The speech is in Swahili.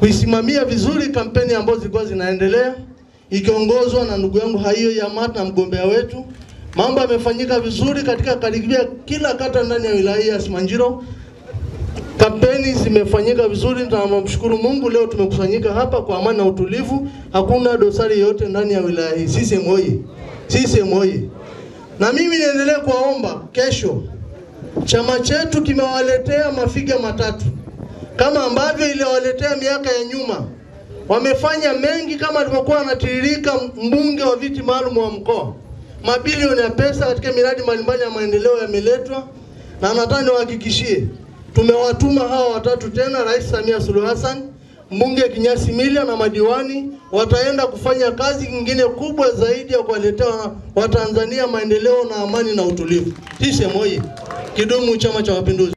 kuisimamia vizuri kampeni ambazo zilikuwa zinaendelea ikiongozwa na ndugu yangu Hayo Yamat na mgombea wetu. Mambo yamefanyika vizuri katika karibia kila kata ndani ya wilaya ya Simanjiro. Kampeni zimefanyika vizuri, tunamshukuru Mungu. Leo tumekusanyika hapa kwa amani na utulivu, hakuna dosari yote ndani ya wilaya hii. CCM oyee. Na mimi niendelee kuwaomba, kesho chama chetu kimewaletea mafiga matatu kama ambavyo iliwaletea miaka ya nyuma. Wamefanya mengi kama alivyokuwa anatiririka mbunge wa viti maalum wa mkoa. Mabilioni ya pesa katika miradi mbalimbali ya maendeleo yameletwa, na nataka niwahakikishie tumewatuma hawa watatu tena, Rais Samia Suluhu Hassan, mbunge Kinyasi Milia na madiwani wataenda kufanya kazi nyingine kubwa zaidi ya kuwaletea Watanzania maendeleo na amani na utulivu. CCM oyee. Kidumu Chama cha Mapinduzi.